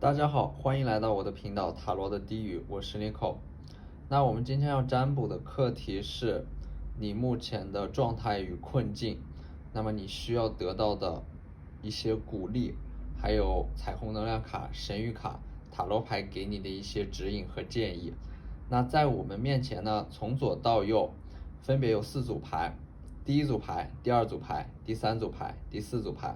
大家好，欢迎来到我的频道塔罗的低语，我是 Nico。那我们今天要占卜的课题是你目前的状态与困境，那么你需要得到的一些鼓励，还有彩虹能量卡、神谕卡、塔罗牌给你的一些指引和建议。那在我们面前呢，从左到右分别有4组牌，第一组牌、第二组牌、第三组牌、第四组牌。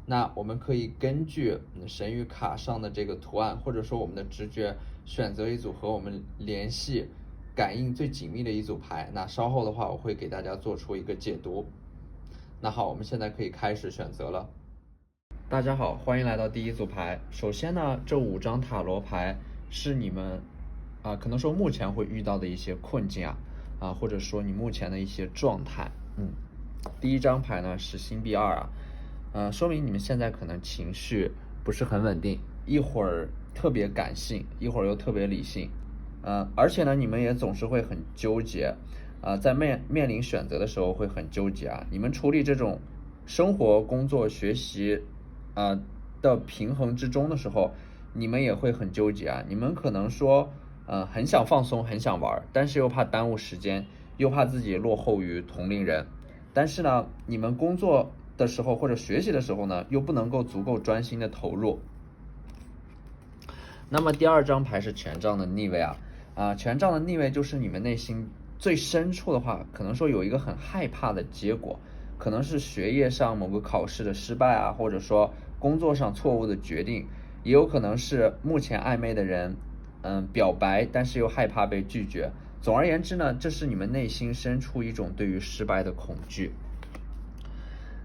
那我们可以根据神谕卡上的这个图案，或者说我们的直觉，选择一组和我们联系、感应最紧密的一组牌。那稍后的话，我会给大家做出一个解读。那好，我们现在可以开始选择了。大家好，欢迎来到第一组牌。首先呢，这5张塔罗牌是你们可能说目前会遇到的一些困境或者说你目前的一些状态。第一张牌呢是星币2说明你们现在可能情绪不是很稳定，一会儿特别感性，一会儿又特别理性，而且呢，你们也总是会很纠结，在面临选择的时候会很纠结你们处理这种生活、工作、学习的平衡之中的时候，你们也会很纠结你们可能说很想放松，很想玩，但是又怕耽误时间，又怕自己落后于同龄人，但是呢，你们工作的时候或者学习的时候呢，又不能够足够专心的投入。那么第二张牌是权杖的逆位权杖的逆位就是你们内心最深处的话，可能说有一个很害怕的结果，可能是学业上某个考试的失败或者说工作上错误的决定，也有可能是目前暧昧的人表白，但是又害怕被拒绝。总而言之呢，这是你们内心深处一种对于失败的恐惧。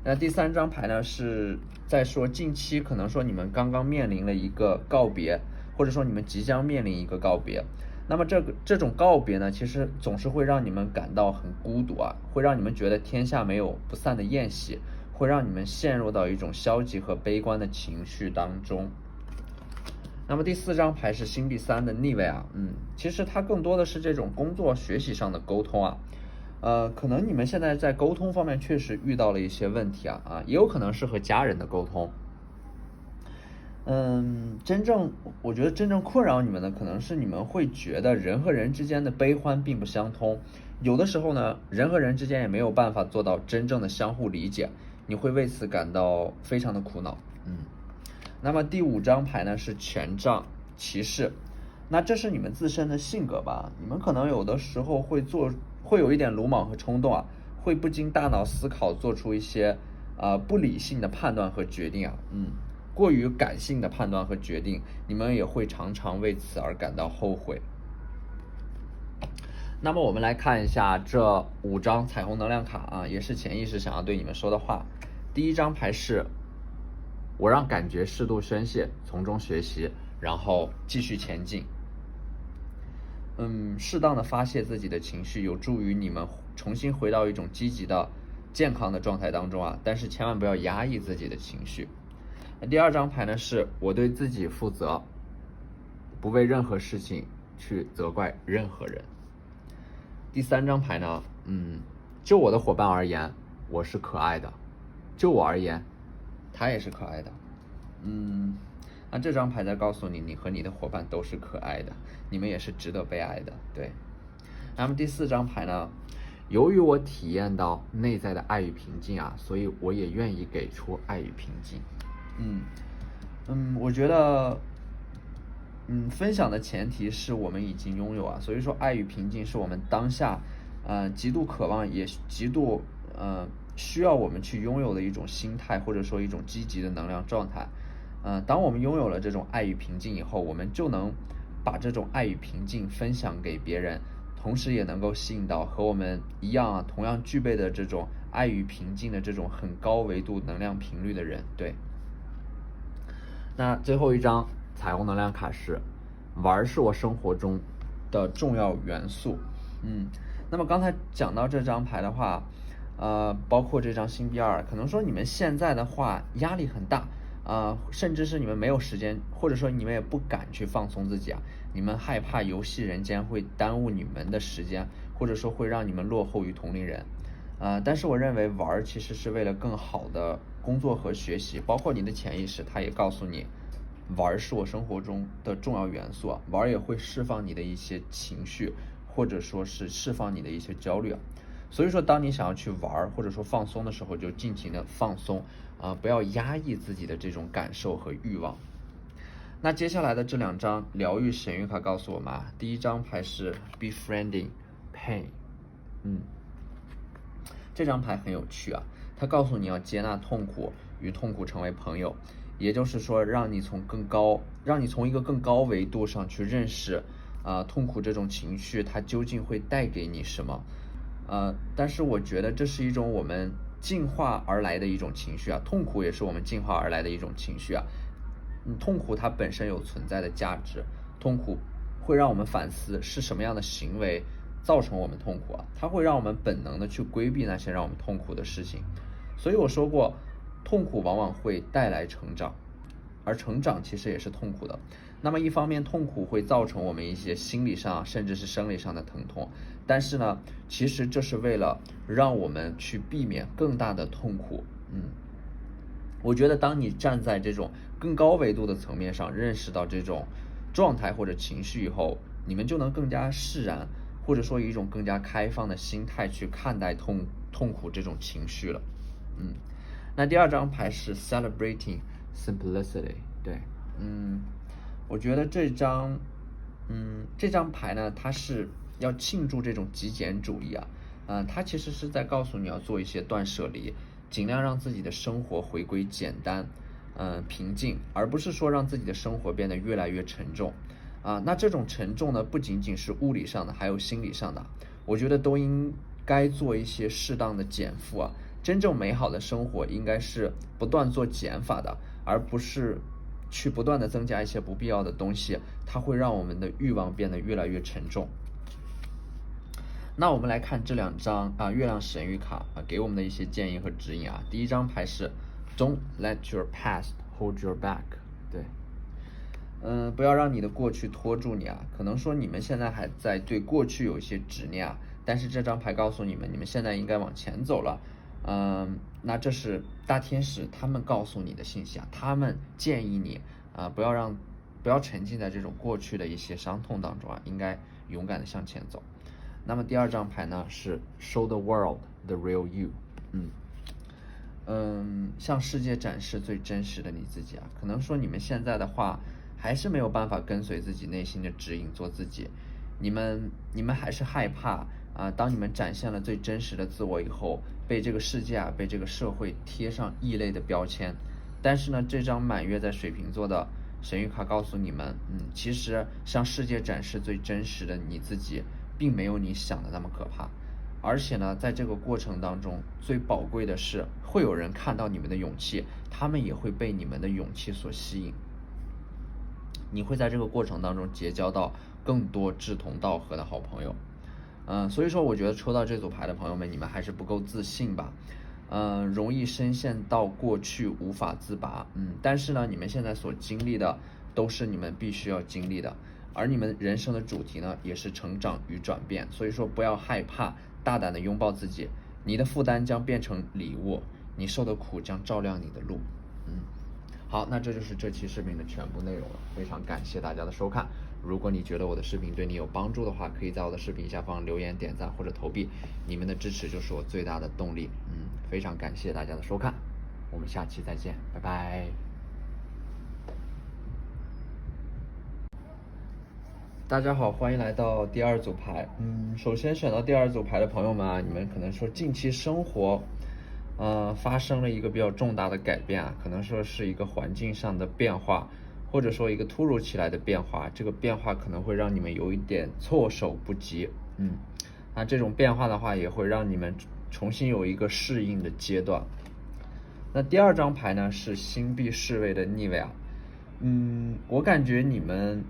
那第三张牌呢，是在说近期可能说你们刚刚面临了一个告别，或者说你们即将面临一个告别。那么这种告别呢，其实总是会让你们感到很孤独会让你们觉得天下没有不散的宴席，会让你们陷入到一种消极和悲观的情绪当中。那么第4张牌是星币3的逆位其实它更多的是这种工作学习上的沟通可能你们现在在沟通方面确实遇到了一些问题也有可能是和家人的沟通。我觉得真正困扰你们的可能是你们会觉得人和人之间的悲欢并不相通，有的时候呢，人和人之间也没有办法做到真正的相互理解，你会为此感到非常的苦恼。那么第5张牌呢是权杖骑士，那这是你们自身的性格吧，你们可能有的时候会有一点鲁莽和冲动会不经大脑思考做出一些不理性的判断和决定过于感性的判断和决定，你们也会常常为此而感到后悔。那么我们来看一下这5张彩虹能量卡也是潜意识想要对你们说的话。第一张牌是我让感觉适度宣泄，从中学习，然后继续前进。适当的发泄自己的情绪，有助于你们重新回到一种积极的、健康的状态当中但是千万不要压抑自己的情绪。第2张牌呢是我对自己负责，不为任何事情去责怪任何人。第3张牌呢就我的伙伴而言，我是可爱的，就我而言，他也是可爱的。那这张牌在告诉你，你和你的伙伴都是可爱的，你们也是值得被爱的。对。那么第4张牌呢，由于我体验到内在的爱与平静所以我也愿意给出爱与平静。我觉得分享的前提是我们已经拥有所以说爱与平静是我们当下极度渴望，也极度需要我们去拥有的一种心态，或者说一种积极的能量状态。当我们拥有了这种爱与平静以后，我们就能把这种爱与平静分享给别人，同时也能够吸引到和我们一样同样具备的这种爱与平静的这种很高维度能量频率的人。对。那最后一张彩虹能量卡是玩是我生活中的重要元素。那么刚才讲到这张牌的话包括这张星币2，可能说你们现在的话压力很大甚至是你们没有时间，或者说你们也不敢去放松自己你们害怕游戏人间会耽误你们的时间，或者说会让你们落后于同龄人但是我认为玩其实是为了更好的工作和学习，包括你的潜意识它也告诉你玩是我生活中的重要元素啊，玩也会释放你的一些情绪，或者说是释放你的一些焦虑啊。所以说，当你想要去玩或者说放松的时候，就尽情的放松不要压抑自己的这种感受和欲望。那接下来的这2张疗愈神谕卡告诉我们第一张牌是 Befriending Pain，这张牌很有趣啊，它告诉你要接纳痛苦，与痛苦成为朋友，也就是说让你从一个更高维度上去认识痛苦这种情绪它究竟会带给你什么。但是我觉得这是一种我们进化而来的一种情绪啊，痛苦也是我们进化而来的一种情绪啊。痛苦它本身有存在的价值，痛苦会让我们反思是什么样的行为造成我们痛苦啊，它会让我们本能的去规避那些让我们痛苦的事情。所以我说过，痛苦往往会带来成长，而成长其实也是痛苦的。那么一方面痛苦会造成我们一些心理上甚至是生理上的疼痛，但是呢其实这是为了让我们去避免更大的痛苦。我觉得当你站在这种更高维度的层面上认识到这种状态或者情绪以后，你们就能更加释然，或者说以一种更加开放的心态去看待痛苦这种情绪了。那第2张牌是 Celebrating Simplicity， 对，我觉得这张牌呢，它是要庆祝这种极简主义它其实是在告诉你要做一些断舍离，尽量让自己的生活回归简单平静，而不是说让自己的生活变得越来越沉重那这种沉重呢，不仅仅是物理上的，还有心理上的，我觉得都应该做一些适当的减负真正美好的生活应该是不断做减法的，而不是去不断的增加一些不必要的东西，它会让我们的欲望变得越来越沉重。那我们来看这2张月亮神谕卡给我们的一些建议和指引第一张牌是 Don't let your past hold your back， 对，不要让你的过去拖住你可能说你们现在还在对过去有一些执念但是这张牌告诉你们，你们现在应该往前走了。那这是大天使他们告诉你的信息他们建议你不要沉浸在这种过去的一些伤痛当中应该勇敢的向前走。那么第2张牌呢是 Show the world the real you，向世界展示最真实的你自己可能说你们现在的话还是没有办法跟随自己内心的指引做自己，你们还是害怕当你们展现了最真实的自我以后，被这个世界被这个社会贴上异类的标签。但是呢，这张满月在水瓶座的神谕卡告诉你们，其实向世界展示最真实的你自己，并没有你想的那么可怕。而且呢，在这个过程当中，最宝贵的是会有人看到你们的勇气，他们也会被你们的勇气所吸引。你会在这个过程当中结交到更多志同道合的好朋友。所以说我觉得抽到这组牌的朋友们，你们还是不够自信吧，容易深陷到过去无法自拔。但是呢，你们现在所经历的都是你们必须要经历的，而你们人生的主题呢，也是成长与转变。所以说不要害怕，大胆的拥抱自己，你的负担将变成礼物，你受的苦将照亮你的路。好，那这就是这期视频的全部内容了，非常感谢大家的收看。如果你觉得我的视频对你有帮助的话，可以在我的视频下方留言、点赞或者投币，你们的支持就是我最大的动力。非常感谢大家的收看，我们下期再见，拜拜。大家好，欢迎来到第2组牌。首先选到第2组牌的朋友们你们可能说近期生活发生了一个比较重大的改变可能说是一个环境上的变化，或者说一个突如其来的变化，这个变化可能会让你们有一点措手不及。那这种变化的话，也会让你们重新有一个适应的阶段。那第2张牌呢是星币侍卫的逆位我感觉你们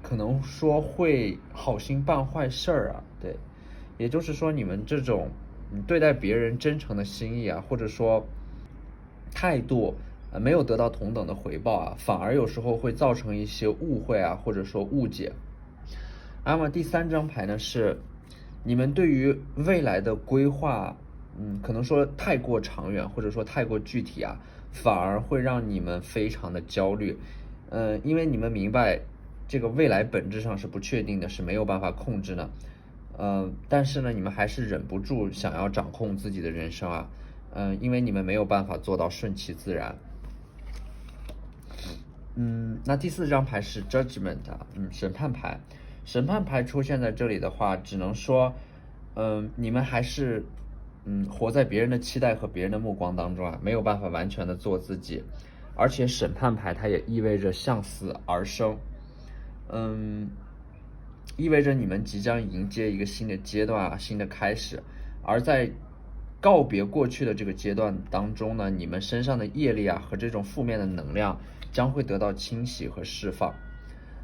可能说会好心办坏事对，也就是说你们这种对待别人真诚的心意或者说态度没有得到同等的回报反而有时候会造成一些误会或者说误解。那么第3张牌呢是你们对于未来的规划可能说太过长远，或者说太过具体反而会让你们非常的焦虑，因为你们明白这个未来本质上是不确定的，是没有办法控制的。但是呢，你们还是忍不住想要掌控自己的人生啊。因为你们没有办法做到顺其自然。那第4张牌是 Judgment 啊，审判牌。审判牌出现在这里的话，只能说，你们还是，活在别人的期待和别人的目光当中啊，没有办法完全的做自己。而且审判牌它也意味着向死而生，意味着你们即将迎接一个新的阶段啊，新的开始。而在告别过去的这个阶段当中呢，你们身上的业力啊和这种负面的能量将会得到清洗和释放。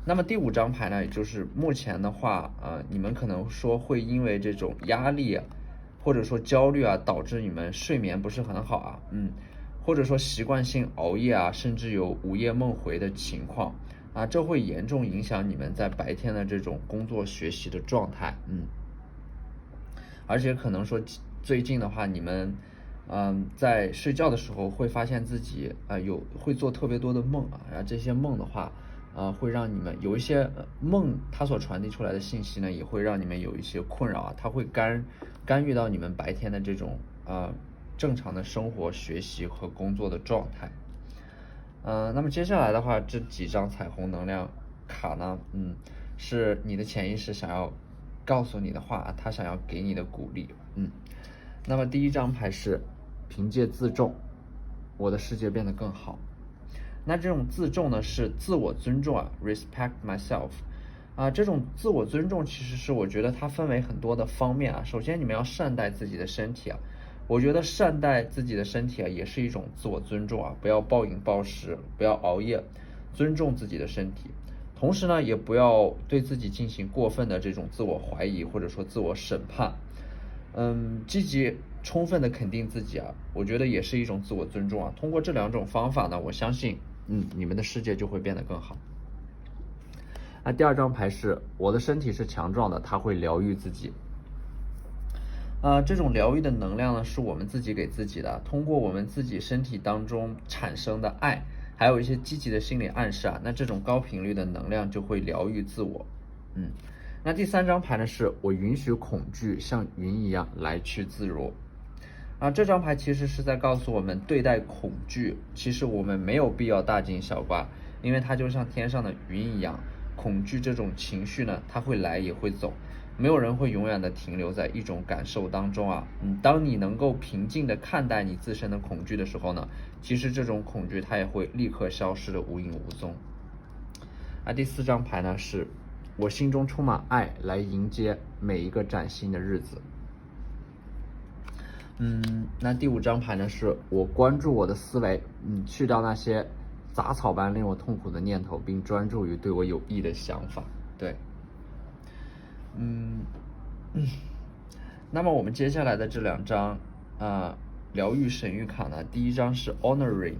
那么第5张牌呢，也就是目前的话，你们可能说会因为这种压力啊，或者说焦虑啊，导致你们睡眠不是很好啊，或者说习惯性熬夜啊，甚至有午夜梦回的情况啊，这会严重影响你们在白天的这种工作学习的状态，而且可能说最近的话，你们在睡觉的时候会发现自己会做特别多的梦啊，然后这些梦的话会让你们有一些梦，它所传递出来的信息呢，也会让你们有一些困扰啊，它会干预到你们白天的这种正常的生活、学习和工作的状态。那么接下来的话，这几张彩虹能量卡呢，是你的潜意识想要告诉你的话，他想要给你的鼓励。那么第1张牌是凭借自重，我的世界变得更好。那这种自重呢，是自我尊重啊 ，respect myself。这种自我尊重其实是我觉得它分为很多的方面啊。首先你们要善待自己的身体啊，我觉得善待自己的身体啊，也是一种自我尊重啊，不要暴饮暴食，不要熬夜，尊重自己的身体。同时呢，也不要对自己进行过分的这种自我怀疑或者说自我审判。积极充分的肯定自己啊，我觉得也是一种自我尊重啊。通过这2种方法呢，我相信，你们的世界就会变得更好。第2张牌是我的身体是强壮的，它会疗愈自己。这种疗愈的能量呢，是我们自己给自己的，通过我们自己身体当中产生的爱，还有一些积极的心理暗示啊，那这种高频率的能量就会疗愈自我。那第3张牌呢，是我允许恐惧像云一样来去自如。这张牌其实是在告诉我们，对待恐惧，其实我们没有必要大惊小怪，因为它就像天上的云一样。恐惧这种情绪呢，它会来也会走，没有人会永远的停留在一种感受当中啊。当你能够平静的看待你自身的恐惧的时候呢，其实这种恐惧它也会立刻消失的无影无踪。第4张牌呢，是我心中充满爱，来迎接每一个崭新的日子。那第5张牌呢，是我关注我的思维，去掉那些杂草般令我痛苦的念头，并专注于对我有益的想法。对，那么我们接下来的这2张疗愈神谕卡呢，第1张是 Honoring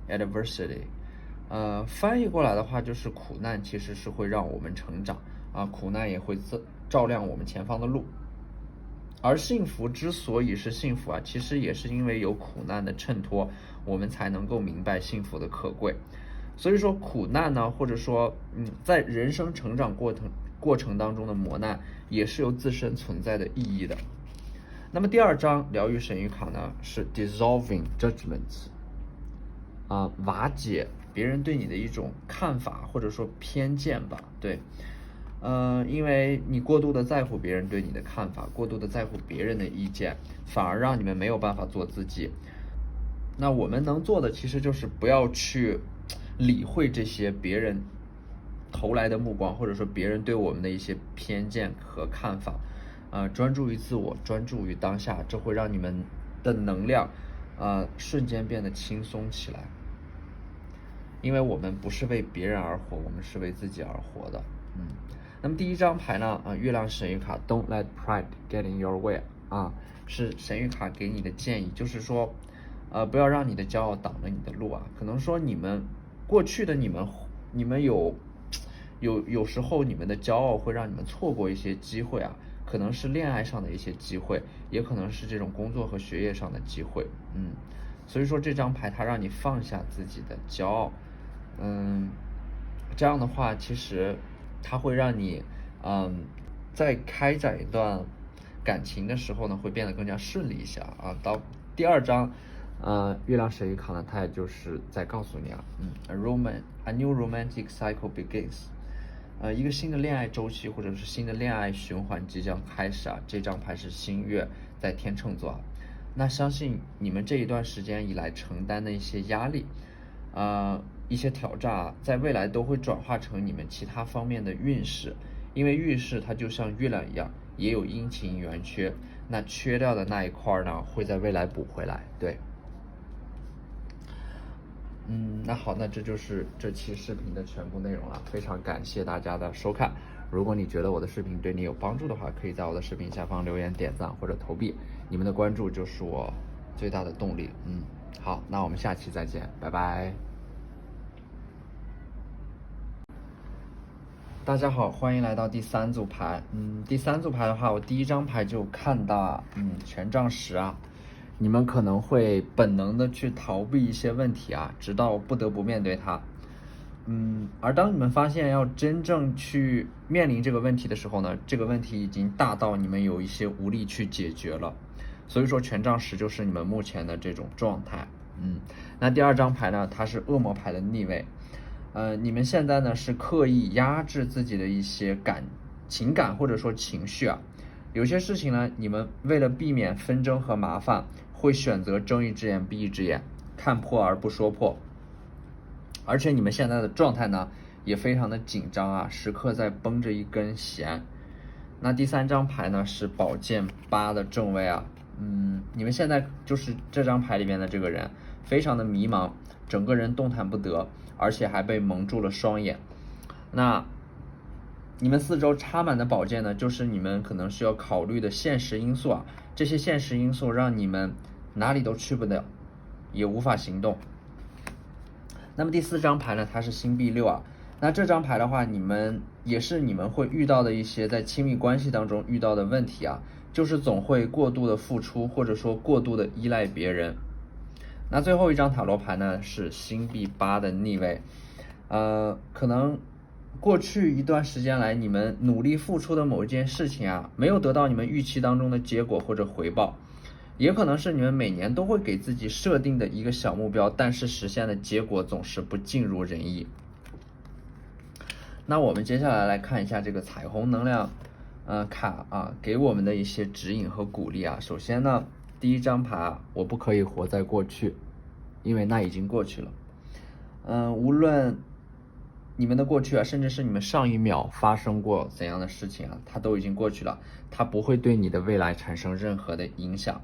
Adversity，翻译过来的话就是苦难其实是会让我们成长啊，苦难也会照亮我们前方的路。而幸福之所以是幸福啊，其实也是因为有苦难的衬托，我们才能够明白幸福的可贵。所以说苦难呢，或者说在人生成长过程当中的磨难，也是有自身存在的意义的。那么第2张疗愈神谕卡呢，是 Dissolving Judgments，瓦解别人对你的一种看法或者说偏见吧。对，因为你过度的在乎别人对你的看法，过度的在乎别人的意见，反而让你们没有办法做自己。那我们能做的其实就是不要去理会这些别人投来的目光，或者说别人对我们的一些偏见和看法，专注于自我，专注于当下，这会让你们的能量瞬间变得轻松起来。因为我们不是为别人而活，我们是为自己而活的。那么第1张牌呢，月亮神谕卡 Don't let pride get in your way，是神谕卡给你的建议，就是说不要让你的骄傲挡了你的路啊。可能说你们过去的你们有时候你们的骄傲会让你们错过一些机会啊，可能是恋爱上的一些机会，也可能是这种工作和学业上的机会。所以说这张牌它让你放下自己的骄傲，这样的话，其实它会让你，在开展一段感情的时候呢，会变得更加顺利一些啊。到第二章，月亮神谕卡呢，它也就是在告诉你a new romantic cycle begins，一个新的恋爱周期或者是新的恋爱循环即将开始啊。这张牌是新月在天秤座，那相信你们这一段时间以来承担的一些压力，一些挑战啊，在未来都会转化成你们其他方面的运势，因为运势它就像月亮一样，也有阴晴圆缺，那缺掉的那一块呢，会在未来补回来。对，那好，那这就是这期视频的全部内容了，非常感谢大家的收看。如果你觉得我的视频对你有帮助的话，可以在我的视频下方留言、点赞或者投币，你们的关注就是我最大的动力。好，那我们下期再见，拜拜。大家好，欢迎来到第三组牌。第三组牌的话，我第一张牌就看到权杖10啊，你们可能会本能的去逃避一些问题啊，直到不得不面对它。而当你们发现要真正去面临这个问题的时候呢，这个问题已经大到你们有一些无力去解决了。所以说权杖10就是你们目前的这种状态。那第二张牌呢，它是恶魔牌的逆位。你们现在呢是刻意压制自己的一些情感或者说情绪啊，有些事情呢，你们为了避免纷争和麻烦，会选择睁一只眼闭一只眼，看破而不说破。而且你们现在的状态呢，也非常的紧张啊，时刻在绷着一根弦。那第三张牌呢是宝剑8的正位啊，你们现在就是这张牌里面的这个人，非常的迷茫，整个人动弹不得，而且还被蒙住了双眼。那你们四周插满的宝剑呢，就是你们可能需要考虑的现实因素啊。这些现实因素让你们哪里都去不了，也无法行动。那么第四张牌呢，它是星币6啊。那这张牌的话，也是你们会遇到的一些在亲密关系当中遇到的问题啊，就是总会过度的付出，或者说过度的依赖别人。那最后一张塔罗牌呢是星币8的逆位，可能过去一段时间来你们努力付出的某一件事情啊，没有得到你们预期当中的结果或者回报，也可能是你们每年都会给自己设定的一个小目标，但是实现的结果总是不尽如人意。那我们接下来来看一下这个彩虹能量卡啊给我们的一些指引和鼓励啊。首先呢，第一张牌我不可以活在过去，因为那已经过去了。无论你们的过去啊，甚至是你们上一秒发生过怎样的事情啊，它都已经过去了，它不会对你的未来产生任何的影响。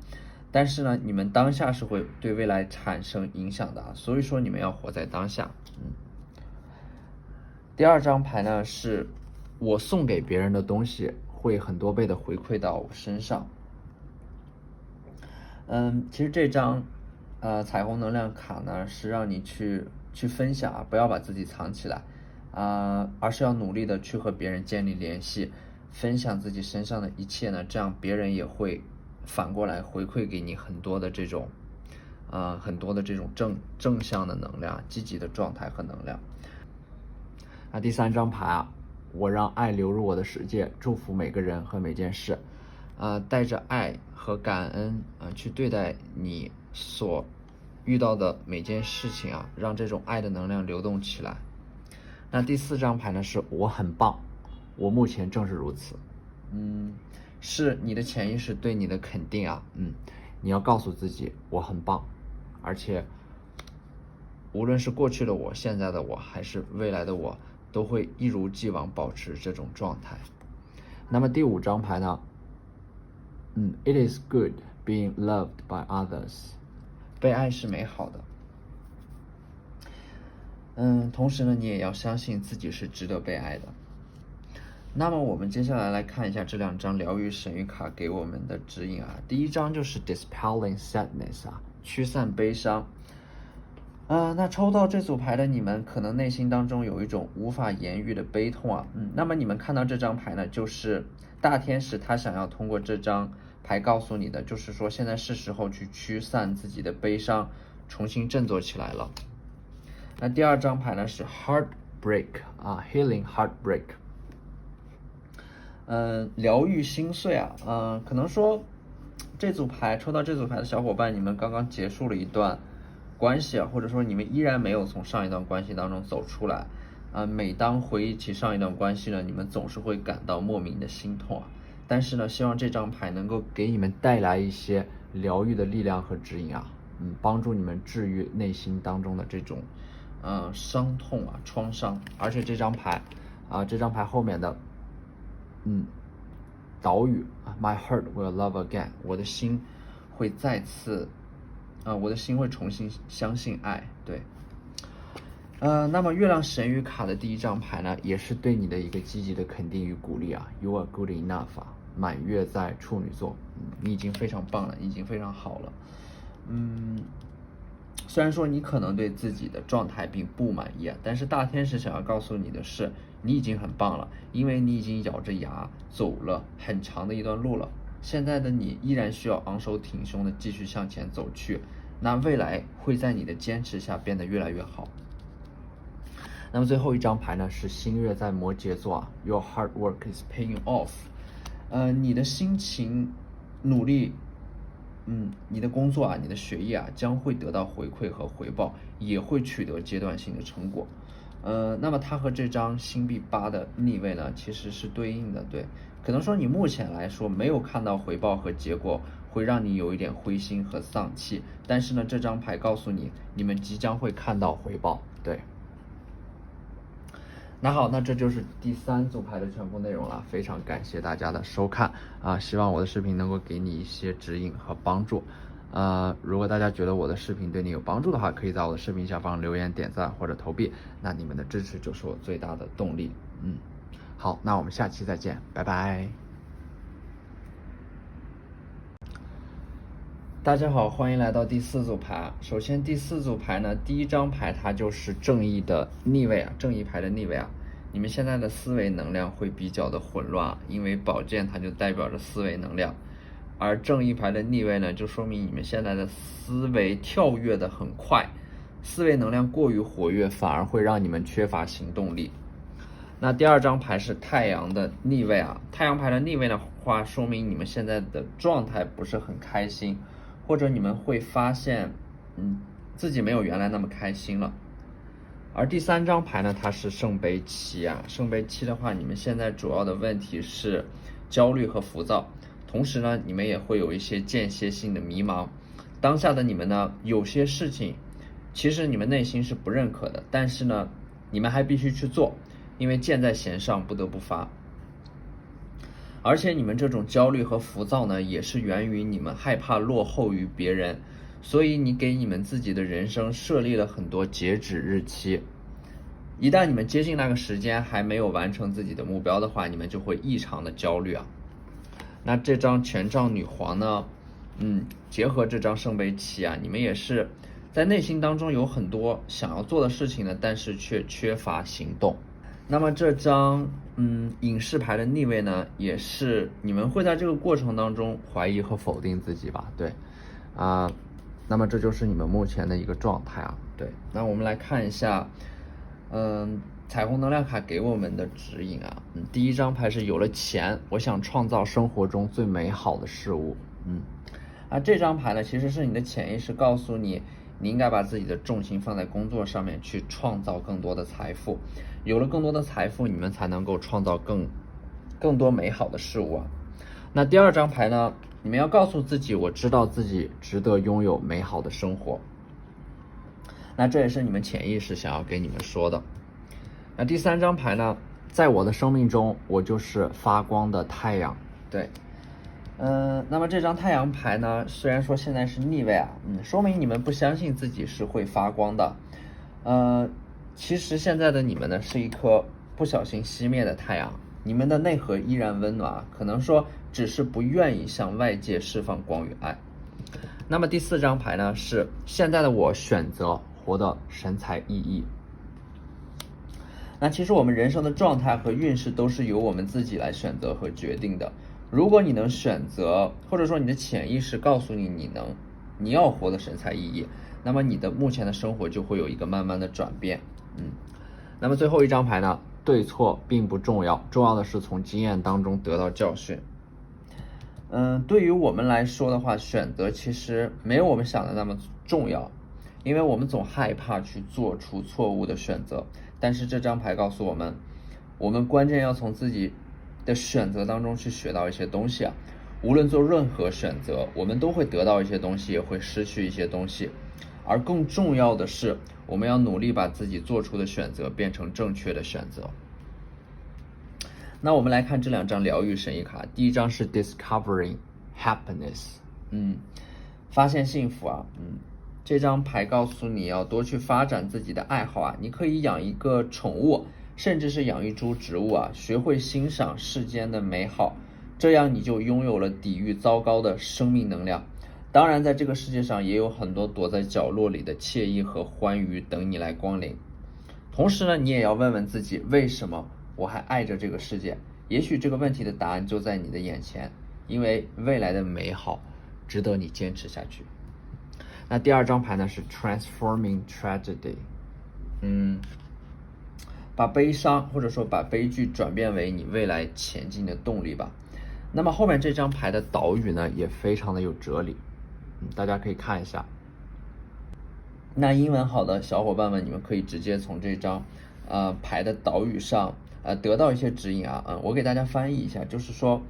但是呢，你们当下是会对未来产生影响的啊，所以说你们要活在当下。第二张牌呢，是我送给别人的东西会很多倍的回馈到我身上。其实这张彩虹能量卡呢，是让你去分享啊，不要把自己藏起来而是要努力的去和别人建立联系，分享自己身上的一切呢，这样别人也会反过来回馈给你很多的这种正向的能量、积极的状态和能量。那第三张牌啊，我让爱流入我的世界，祝福每个人和每件事。带着爱和感恩去对待你所遇到的每件事情啊，让这种爱的能量流动起来。那第四张牌呢，是我很棒，我目前正是如此。是你的潜意识对你的肯定啊。你要告诉自己我很棒，而且无论是过去的我、现在的我还是未来的我，都会一如既往保持这种状态。那么第五张牌呢，It is good being loved by others， 被爱是美好的。同时呢，你也要相信自己是值得被爱的。那么我们接下来来看一下这两张疗愈神谕卡给我们的指引啊。第一张就是 Dispelling Sadness 啊，驱散悲伤。那抽到这组牌的你们，可能内心当中有一种无法言喻的悲痛啊。那么你们看到这张牌呢，就是大天使他想要通过这张牌告诉你的，就是说现在是时候去驱散自己的悲伤，重新振作起来了。那第二张牌呢是 Heartbreak heartbreak ，healing heartbreak。疗愈心碎啊，可能说这组牌抽到这组牌的小伙伴，你们刚刚结束了一段关系或者说你们依然没有从上一段关系当中走出来每当回忆起上一段关系呢，你们总是会感到莫名的心痛但是呢，希望这张牌能够给你们带来一些疗愈的力量和指引帮助你们治愈内心当中的这种伤痛创伤。而且这张牌后面的导语My heart will love again， 我的心会再次我的心会重新相信爱。对，那么月亮神谕卡的第一张牌呢，也是对你的一个积极的肯定与鼓励You are good enough满月在处女座，你已经非常棒了，你已经非常好了。虽然说你可能对自己的状态并不满意但是大天使想要告诉你的是，你已经很棒了，因为你已经咬着牙走了很长的一段路了。现在的你依然需要昂首挺胸的继续向前走去，那未来会在你的坚持下变得越来越好。那么最后一张牌呢，是新月在摩羯座Your hard work is paying off。你的辛勤努力你的工作你的学业将会得到回馈和回报，也会取得阶段性的成果。那么它和这张星币8的逆位呢，其实是对应的。对，可能说你目前来说没有看到回报和结果，会让你有一点灰心和丧气。但是呢，这张牌告诉你，你们即将会看到回报。对。那好，那这就是第3组牌的全部内容了，非常感谢大家的收看希望我的视频能够给你一些指引和帮助。如果大家觉得我的视频对你有帮助的话，可以在我的视频下方留言、点赞或者投币，那你们的支持就是我最大的动力。好，那我们下期再见，拜拜。大家好，欢迎来到第4组牌。首先第4组牌呢，第一张牌它就是正义的逆位正义牌的逆位你们现在的思维能量会比较的混乱因为宝剑它就代表着思维能量，而正义牌的逆位呢，就说明你们现在的思维跳跃的很快，思维能量过于活跃，反而会让你们缺乏行动力。那第二张牌是太阳的逆位太阳牌的逆位的话，说明你们现在的状态不是很开心，或者你们会发现自己没有原来那么开心了。而第3张牌呢，它是圣杯7圣杯7的话，你们现在主要的问题是焦虑和浮躁，同时呢，你们也会有一些间歇性的迷茫。当下的你们呢，有些事情其实你们内心是不认可的，但是呢，你们还必须去做，因为箭在弦上不得不发。而且你们这种焦虑和浮躁呢，也是源于你们害怕落后于别人，所以你给你们自己的人生设立了很多截止日期。一旦你们接近那个时间还没有完成自己的目标的话，你们就会异常的焦虑那这张权杖女皇呢，结合这张圣杯7你们也是在内心当中有很多想要做的事情呢，但是却缺乏行动。那么这张隐士牌的逆位呢，也是你们会在这个过程当中怀疑和否定自己吧。对那么这就是你们目前的一个状态对，那我们来看一下彩虹能量卡给我们的指引第一张牌是有了钱，我想创造生活中最美好的事物这张牌呢，其实是你的潜意识告诉你，你应该把自己的重心放在工作上面，去创造更多的财富。有了更多的财富，你们才能够创造更多美好的事物那第二张牌呢，你们要告诉自己，我知道自己值得拥有美好的生活。那这也是你们潜意识想要给你们说的。那第3张牌呢，在我的生命中，我就是发光的太阳。对，那么这张太阳牌呢，虽然说现在是逆位说明你们不相信自己是会发光的。其实现在的你们呢，是一颗不小心熄灭的太阳，你们的内核依然温暖可能说只是不愿意向外界释放光与爱。那么第4张牌呢，是现在的我选择活得神采奕奕。那其实我们人生的状态和运势都是由我们自己来选择和决定的。如果你能选择，或者说你的潜意识告诉你你要活得神采奕奕，那么你的目前的生活就会有一个慢慢的转变。那么最后一张牌呢，对错并不重要，重要的是从经验当中得到教训。对于我们来说的话，选择其实没有我们想的那么重要，因为我们总害怕去做出错误的选择。但是这张牌告诉我们，我们关键要从自己的选择当中去学到一些东西啊。无论做任何选择，我们都会得到一些东西，也会失去一些东西。而更重要的是，我们要努力把自己做出的选择变成正确的选择。那我们来看这2张疗愈神谕卡，第一张是 Discovering Happiness， 发现幸福啊，这张牌告诉你要多去发展自己的爱好啊，你可以养一个宠物，甚至是养一株植物啊，学会欣赏世间的美好，这样你就拥有了抵御糟糕的生命能量。当然，在这个世界上也有很多躲在角落里的惬意和欢愉等你来光临。同时呢，你也要问问自己，为什么我还爱着这个世界？也许这个问题的答案就在你的眼前，因为未来的美好值得你坚持下去。那第2张牌呢是 Transforming Tragedy， 把悲伤或者说把悲剧转变为你未来前进的动力吧。那么后面这张牌的导语呢也非常的有哲理，大家可以看一下。那英文好的小伙伴们，你们可以直接从这张牌的导语上得到一些指引啊。我给大家翻译一下，就是说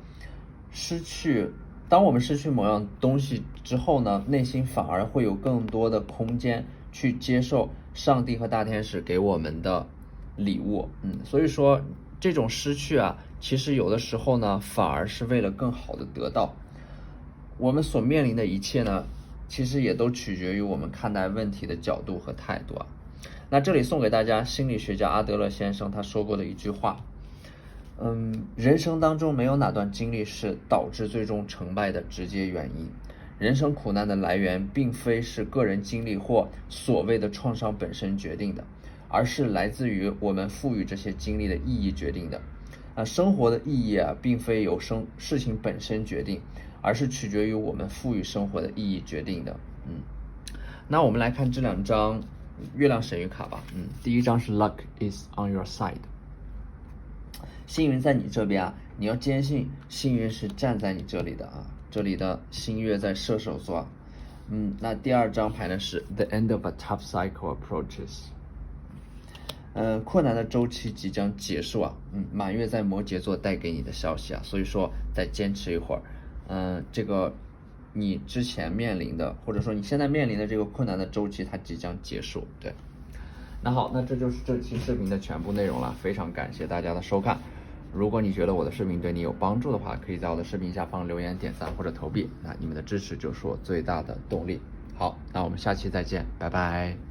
当我们失去某样东西之后呢，内心反而会有更多的空间去接受上帝和大天使给我们的礼物。所以说这种失去啊，其实有的时候呢，反而是为了更好的得到。我们所面临的一切呢，其实也都取决于我们看待问题的角度和态度啊。那这里送给大家心理学家阿德勒先生他说过的一句话，人生当中没有哪段经历是导致最终成败的直接原因。人生苦难的来源并非是个人经历或所谓的创伤本身决定的，而是来自于我们赋予这些经历的意义决定的。生活的意义啊，并非由事情本身决定，而是取决于我们赋予生活的意义决定的。那我们来看这2张月亮神谕卡吧。第一张是 Luck is on your side， 幸运在你这边啊，你要坚信幸运是站在你这里的啊。这里的新月在射手座啊。那第2张牌呢是 The end of a tough cycle approaches，困难的周期即将结束啊。满月在摩羯座带给你的消息啊，所以说再坚持一会儿。这个你之前面临的，或者说你现在面临的这个困难的周期，它即将结束。对，那好，那这就是这期视频的全部内容了，非常感谢大家的收看。如果你觉得我的视频对你有帮助的话，可以在我的视频下方留言、点赞或者投币，那你们的支持就是我最大的动力。好，那我们下期再见，拜拜。